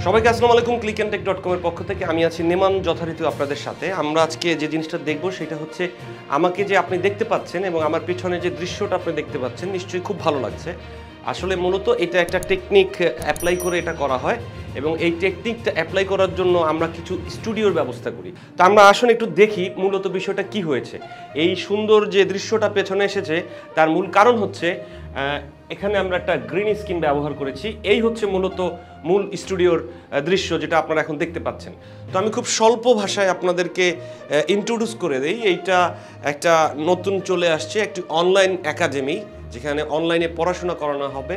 সবাইকে আসসালামু আলাইকুম। clickandtech.com এর পক্ষ থেকে আমি আছি নেমান যথারীতি আপনাদের সাথে। আমরা আজকে যে জিনিসটা দেখব সেটা হচ্ছে আমাকে যে আপনি দেখতে পাচ্ছেন এবং আমার পিছনে যে দৃশ্যটা আপনি দেখতে পাচ্ছেন নিশ্চয়ই খুব ভালো লাগছে। আসলে মূলত এটা একটা টেকনিক অ্যাপ্লাই করে এটা করা হয় এবং এই টেকনিকটা অ্যাপ্লাই করার জন্য আমরা কিছু স্টুডিওর ব্যবস্থা করি। তো আমরা আসলে একটু দেখি মূলত বিষয়টা কি হয়েছে। এই সুন্দর যে দৃশ্যটা পেছনে এসেছে তার মূল কারণ হচ্ছে এখানে আমরা একটা গ্রিন স্ক্রিন ব্যবহার করেছি। এই হচ্ছে মূলত মূল স্টুডিওর দৃশ্য যেটা আপনারা এখন দেখতে পাচ্ছেন। তো আমি খুব স্বল্প ভাষায় আপনাদেরকে ইন্ট্রোডিউস করে দিই। এইটা একটা নতুন চলে আসছে একটি অনলাইন একাডেমি, যেখানে অনলাইনে পড়াশোনা করানো হবে,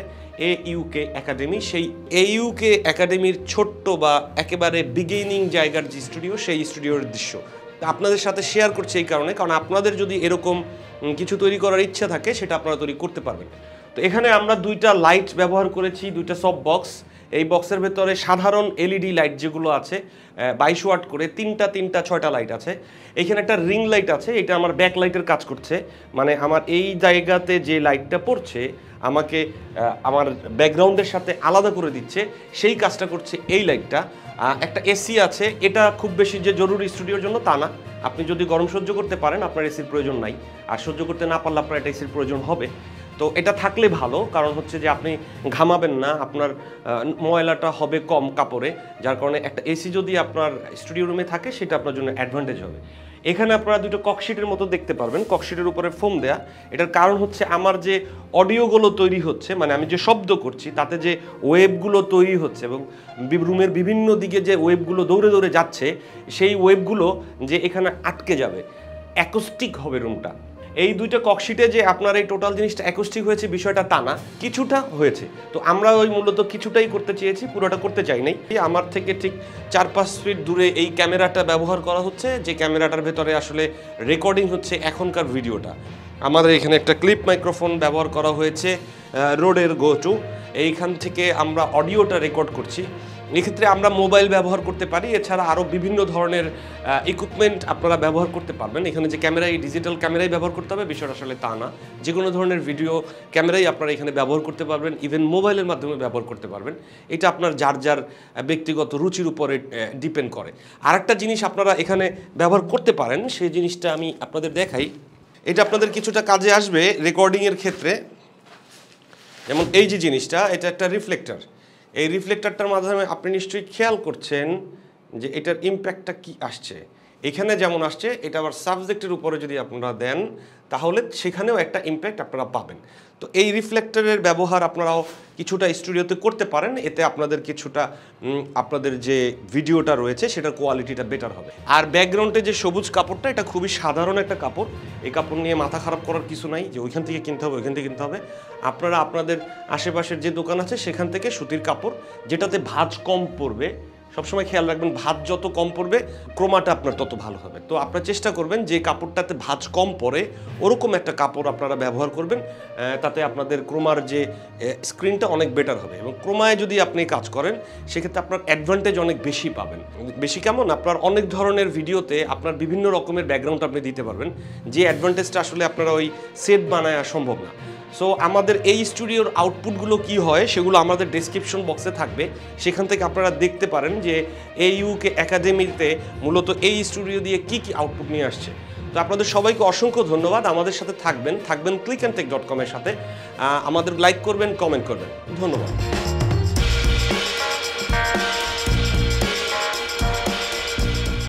AUK একাডেমি। সেই AUK একাডেমির ছোট্ট বা একেবারে বিগিনিং জায়গার যে স্টুডিও, সেই স্টুডিওর দৃশ্য আপনাদের সাথে শেয়ার করছি এই কারণে, কারণ আপনাদের যদি এরকম কিছু তৈরি করার ইচ্ছা থাকে সেটা আপনারা তৈরি করতে পারবেন। তো এখানে আমরা দুইটা লাইট ব্যবহার করেছি, দুইটা সব বক্স। এই বক্সের ভেতরে সাধারণ LED লাইট যেগুলো আছে 22 ওয়াট করে তিনটা 6টা লাইট আছে। এখানে একটা রিং লাইট আছে, এটা আমার ব্যাক লাইটের কাজ করছে, মানে আমার এই জায়গাতে যে লাইটটা পড়ছে আমাকে আমার ব্যাকগ্রাউন্ডের সাথে আলাদা করে দিচ্ছে, সেই কাজটা করছে এই লাইটটা। একটা AC আছে, এটা খুব বেশি যে জরুরি স্টুডিওর জন্য তা না, আপনি যদি গরম সহ্য করতে পারেন আপনার এসির প্রয়োজন নাই, আর সহ্য করতে না পারলে আপনার একটা এসির প্রয়োজন হবে। তো এটা থাকলে ভালো, কারণ হচ্ছে যে আপনি ঘামাবেন না, আপনার ময়লাটা হবে কম কাপড়ে, যার কারণে একটা এসি যদি আপনার স্টুডিও রুমে থাকে সেটা আপনার জন্য অ্যাডভান্টেজ হবে। এখানে আপনারা দুটো ককশিটের মতো দেখতে পারবেন, ককশিটের উপরে ফোম দেয়া। এটার কারণ হচ্ছে আমার যে অডিওগুলো তৈরি হচ্ছে, মানে আমি যে শব্দ করছি তাতে যে ওয়েবগুলো তৈরি হচ্ছে এবং রুমের বিভিন্ন দিকে যে ওয়েবগুলো দৌড়ে দৌড়ে যাচ্ছে, সেই ওয়েবগুলো যে এখানে আটকে যাবে, অ্যাকোস্টিক হবে রুমটা। এই দুইটা ককশিটে যে আপনার এই টোটাল জিনিসটা অ্যাকোস্টিক হয়েছে বিষয়টা তা না, কিছুটা হয়েছে। তো আমরা ওই মূলত কিছুটাই করতে চেয়েছি, পুরোটা করতে চাই নাই। আমার থেকে ঠিক 4-5 ফিট দূরে এই ক্যামেরাটা ব্যবহার করা হচ্ছে, যে ক্যামেরাটার ভেতরে আসলে রেকর্ডিং হচ্ছে এখনকার ভিডিওটা। আমাদের এখানে একটা ক্লিপ মাইক্রোফোন ব্যবহার করা হয়েছে রোডের গো টু, এইখান থেকে আমরা অডিওটা রেকর্ড করছি। এক্ষেত্রে আমরা মোবাইল ব্যবহার করতে পারি, এছাড়া আরও বিভিন্ন ধরনের ইকুইপমেন্ট আপনারা ব্যবহার করতে পারবেন। এখানে যে ক্যামেরাই ডিজিটাল ক্যামেরাই ব্যবহার করতে হবে বিষয়টা আসলে তা না, যে কোনো ধরনের ভিডিও ক্যামেরাই আপনারা এখানে ব্যবহার করতে পারবেন, ইভেন মোবাইলের মাধ্যমে ব্যবহার করতে পারবেন। এটা আপনার যার যার ব্যক্তিগত রুচির উপরে ডিপেন্ড করে। আরেকটা জিনিস আপনারা এখানে ব্যবহার করতে পারেন, সেই জিনিসটা আমি আপনাদের দেখাই। এটা আপনাদের কিছুটা কাজে আসবে রেকর্ডিংয়ের ক্ষেত্রে। যেমন এই যে জিনিসটা, এটা একটা রিফ্লেক্টর। এই রিফ্লেক্টরটার মাধ্যমে আপনি নিশ্চয়ই খেয়াল করছেন যে এটার ইম্প্যাক্টটা কি আসছে। এখানে যেমন আসছে, এটা আবার সাবজেক্টের উপরে যদি আপনারা দেন তাহলে সেখানেও একটা ইম্প্যাক্ট আপনারা পাবেন। তো এই রিফ্লেক্টরের ব্যবহার আপনারাও কিছুটা স্টুডিওতে করতে পারেন, এতে আপনাদের কিছুটা আপনাদের যে ভিডিওটা রয়েছে সেটার কোয়ালিটিটা বেটার হবে। আর ব্যাকগ্রাউন্ডে যে সবুজ কাপড়টা, এটা খুবই সাধারণ একটা কাপড়, এই কাপড় নিয়ে মাথা খারাপ করার কিছু নাই যে ওইখান থেকে কিনতে হবে ওইখান থেকে কিনতে হবে। আপনারা আপনাদের আশেপাশের যে দোকান আছে সেখান থেকে সুতির কাপড়, যেটাতে ভাঁজ কম পড়বে, সবসময় খেয়াল রাখবেন ভাঁজ যত কম পড়বে ক্রোমাটা আপনার তত ভালো হবে। তো আপনারা চেষ্টা করবেন যে কাপড়টাতে ভাঁজ কম পড়ে ওরকম একটা কাপড় আপনারা ব্যবহার করবেন, তাতে আপনাদের ক্রোমার যে স্ক্রিনটা অনেক বেটার হবে। এবং ক্রোমায় যদি আপনি কাজ করেন সেক্ষেত্রে আপনার অ্যাডভান্টেজ অনেক বেশি পাবেন। বেশি কেমন, আপনার অনেক ধরনের ভিডিওতে আপনার বিভিন্ন রকমের ব্যাকগ্রাউন্ড আপনি দিতে পারবেন, যে অ্যাডভান্টেজটা আসলে আপনারা ওই সেট বানায় সম্ভব না। সো আমাদের এই স্টুডিওর আউটপুটগুলো কি হয় সেগুলো আমাদের ডেসক্রিপশন বক্সে থাকবে, সেখান থেকে আপনারা দেখতে পারেন যে AUK একাডেমিতে মূলত এই স্টুডিও দিয়ে কি কি আউটপুট নিয়ে আসছে। তো আপনাদের সবাইকে অসংখ্য ধন্যবাদ, আমাদের সাথে থাকবেন clickandtech.com এর সাথে। আমাদের লাইক করবেন, কমেন্ট করবেন, ধন্যবাদ।